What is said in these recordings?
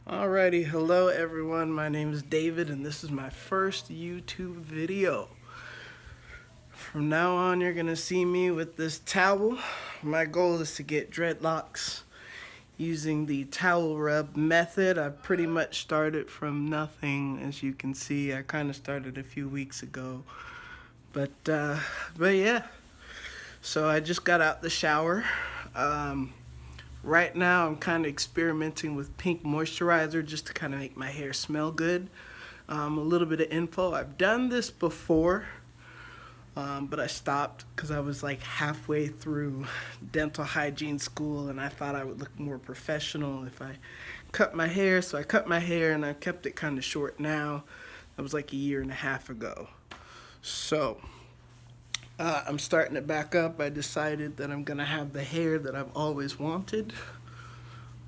Alrighty, hello everyone. My name is David, and this is my first YouTube video. From now on, you're gonna see me with this towel. My goal is to get dreadlocks using the towel rub method. I pretty much started from nothing, as you can see. I kind of started a few weeks ago, but yeah. So I just got out the shower. Right now, I'm kind of experimenting with pink moisturizer just to kind of make my hair smell good. A little bit of info. I've done this before, but I stopped because I was like halfway through dental hygiene school and I thought I would look more professional if I cut my hair. So I cut my hair and I kept it kind of short now. That was like a year and a half ago. So I'm starting it back up. I decided that I'm gonna have the hair that I've always wanted.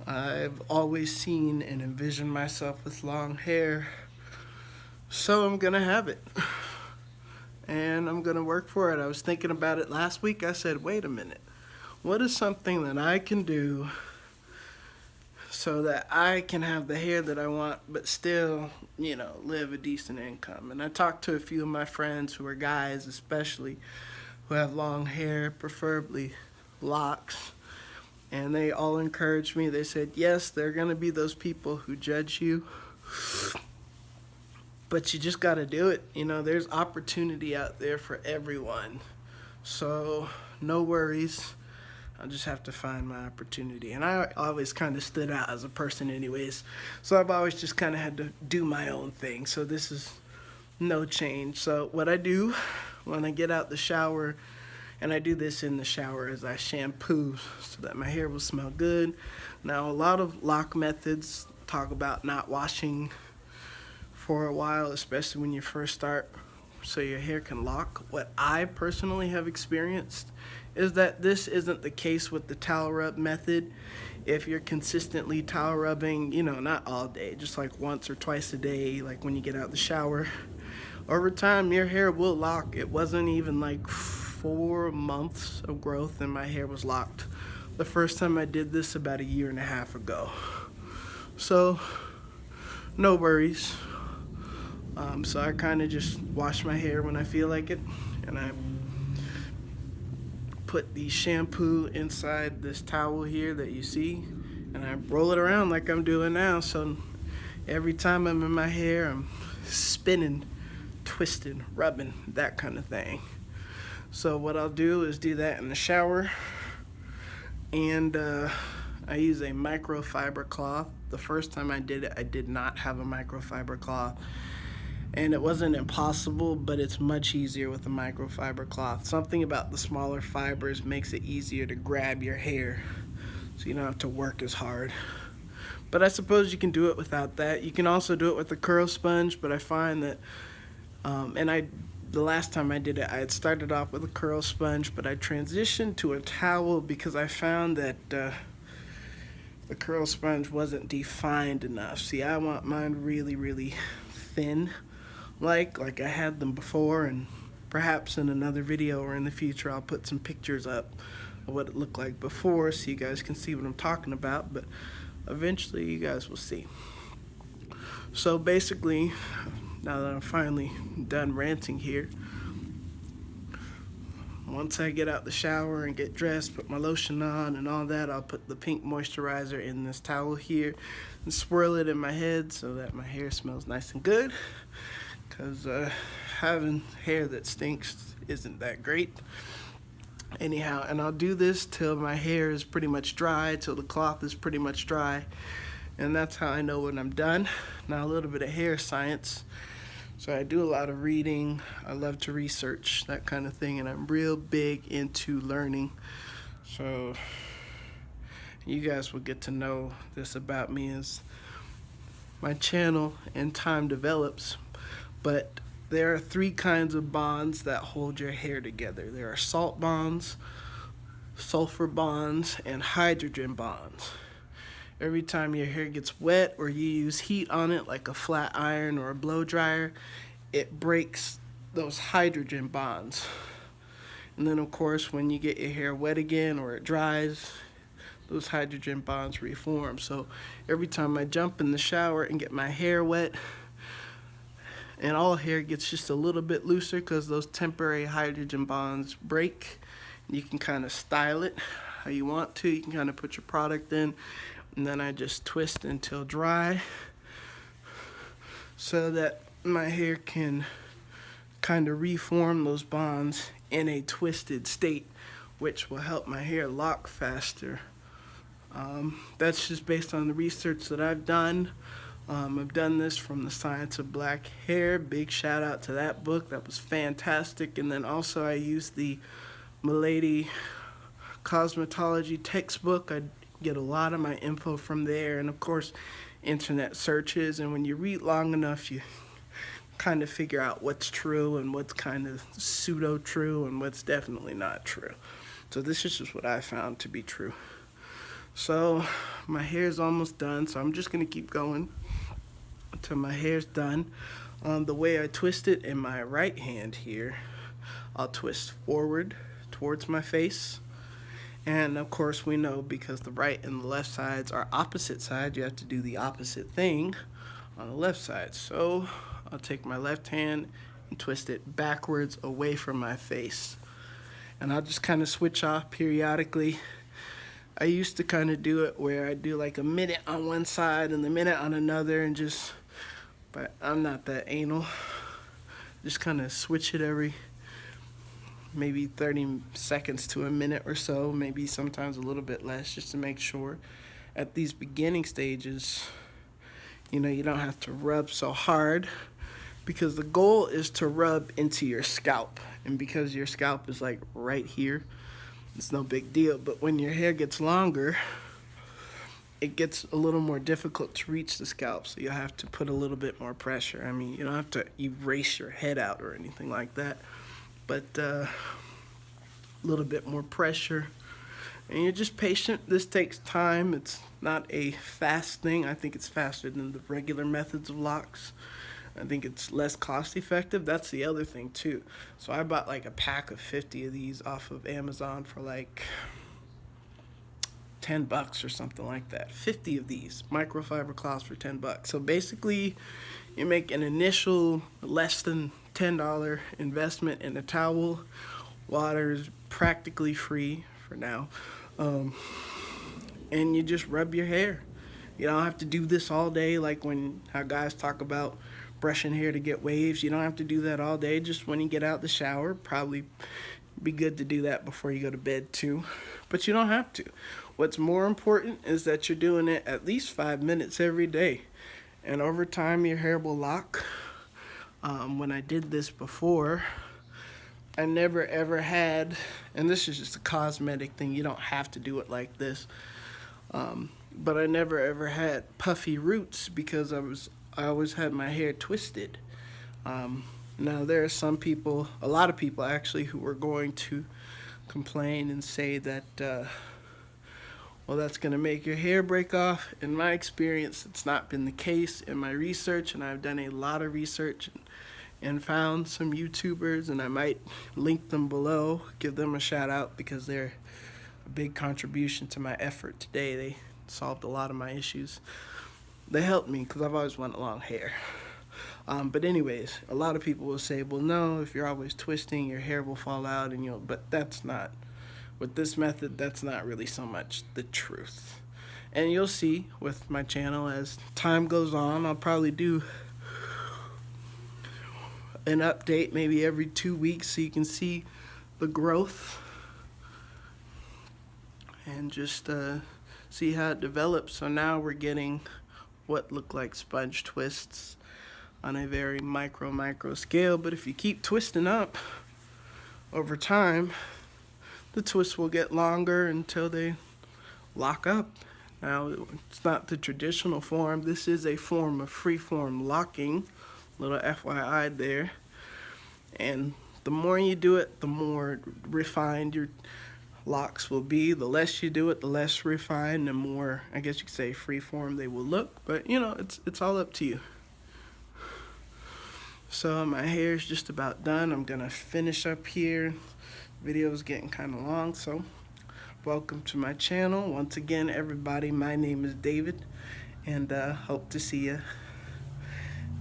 I've always seen and envisioned myself with long hair, so I'm gonna have it. And I'm gonna work for it. I was thinking about it last week. I said, wait a minute, what is something that I can do so that I can have the hair that I want, but still, live a decent income? And I talked to a few of my friends who are guys, especially, who have long hair, preferably locks. And they all encouraged me. They said, yes, there are going to be those people who judge you, but you just got to do it. There's opportunity out there for everyone. So, no worries. I'll just have to find my opportunity. And I always kind of stood out as a person anyways. So I've always just kind of had to do my own thing. So this is no change. So what I do when I get out the shower, and I do this in the shower, is I shampoo so that my hair will smell good. Now a lot of lock methods talk about not washing for a while, especially when you first start, so your hair can lock. What I personally have experienced is that this isn't the case with the towel rub method. If you're consistently towel rubbing, not all day, just like once or twice a day, like when you get out the shower, over time your hair will lock. It wasn't even like 4 months of growth and my hair was locked the first time I did this about a year and a half ago. So no worries. So I kind of just wash my hair when I feel like it, and I put the shampoo inside this towel here that you see, and I roll it around like I'm doing now. So every time I'm in my hair, I'm spinning, twisting, rubbing, that kind of thing. So what I'll do is do that in the shower, and I use a microfiber cloth. The first time I did it, I did not have a microfiber cloth. And it wasn't impossible, but it's much easier with a microfiber cloth. Something about the smaller fibers makes it easier to grab your hair, so you don't have to work as hard. But I suppose you can do it without that. You can also do it with a curl sponge, but I find that, the last time I did it, I had started off with a curl sponge, but I transitioned to a towel because I found that the curl sponge wasn't defined enough. See, I want mine really, really thin. Like I had them before, and perhaps in another video or in the future I'll put some pictures up of what it looked like before so you guys can see what I'm talking about, but eventually you guys will see. So basically, now that I'm finally done ranting here, once I get out the shower and get dressed, put my lotion on and all that, I'll put the pink moisturizer in this towel here and swirl it in my head so that my hair smells nice and good, because having hair that stinks isn't that great. Anyhow, and I'll do this till my hair is pretty much dry, till the cloth is pretty much dry, and that's how I know when I'm done. Now a little bit of hair science. So I do a lot of reading. I love to research, that kind of thing, and I'm real big into learning. So you guys will get to know this about me as my channel and time develops. But there are 3 kinds of bonds that hold your hair together. There are salt bonds, sulfur bonds, and hydrogen bonds. Every time your hair gets wet or you use heat on it, like a flat iron or a blow dryer, it breaks those hydrogen bonds. And then of course, when you get your hair wet again or it dries, those hydrogen bonds reform. So every time I jump in the shower and get my hair wet, and all hair gets just a little bit looser because those temporary hydrogen bonds break. You can kind of style it how you want to. You can kind of put your product in, and then I just twist until dry so that my hair can kind of reform those bonds in a twisted state, which will help my hair lock faster. That's just based on the research that I've done. I've done this from The Science of Black Hair. Big shout out to that book. That was fantastic. And then also I used the Milady cosmetology textbook. I get a lot of my info from there, and of course internet searches. And when you read long enough, you kind of figure out what's true and what's kind of pseudo true and what's definitely not true. So this is just what I found to be true. So my hair's almost done, so I'm just gonna keep going until my hair's done. The way I twist it in my right hand here, I'll twist forward towards my face. And of course we know, because the right and the left sides are opposite sides, you have to do the opposite thing on the left side. So I'll take my left hand and twist it backwards away from my face. And I'll just kind of switch off periodically. I used to kind of do it where I do like a minute on one side and a minute on another, and just, but I'm not that anal. Just kind of switch it every maybe 30 seconds to a minute or so, maybe sometimes a little bit less, just to make sure at these beginning stages, you don't have to rub so hard, because the goal is to rub into your scalp. And because your scalp is like right here, it's no big deal. But when your hair gets longer, it gets a little more difficult to reach the scalp, so you'll have to put a little bit more pressure. I mean, you don't have to erase your head out or anything like that, but a little bit more pressure. And you're just patient. This takes time. It's not a fast thing. I think it's faster than the regular methods of locks. I think it's less cost effective. That's the other thing too. So I bought like a pack of 50 of these off of Amazon for like $10 or something like that. 50 of these microfiber cloths for $10. So basically you make an initial less than $10 investment in a towel. Water is practically free for now. And you just rub your hair. You don't have to do this all day, like how guys talk about brushing hair to get waves. You don't have to do that all day. Just when you get out the shower, probably be good to do that before you go to bed too. But you don't have to. What's more important is that you're doing it at least 5 minutes every day. And over time, your hair will lock. When I did this before, I never ever had, and this is just a cosmetic thing, you don't have to do it like this, but I never ever had puffy roots because I always had my hair twisted. Now there are some people, a lot of people actually, who are going to complain and say that well, that's going to make your hair break off. In my experience, it's not been the case. In my research, and I've done a lot of research and found some YouTubers, and I might link them below, give them a shout out, because they're a big contribution to my effort today. They solved a lot of my issues. They helped me because I've always wanted long hair. But anyways, a lot of people will say, well, no, if you're always twisting, your hair will fall out, and but that's not, with this method, that's not really so much the truth. And you'll see with my channel, as time goes on, I'll probably do an update maybe every 2 weeks so you can see the growth and just see how it develops. So now we're getting what look like sponge twists on a very micro scale, but if you keep twisting up over time, the twists will get longer until they lock up. Now, it's not the traditional form. This is a form of freeform locking. Little FYI there. And the more you do it, the more refined your locks will be. The less you do it, the less refined, the more, I guess you could say, freeform they will look. But it's all up to you. So my hair is just about done. I'm gonna finish up here. Video's getting kind of long, so Welcome to my channel. Once again, everybody, my name is David, and hope to see you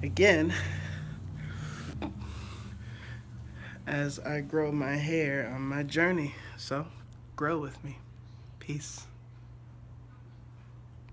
again as I grow my hair on my journey. So, grow with me. Peace.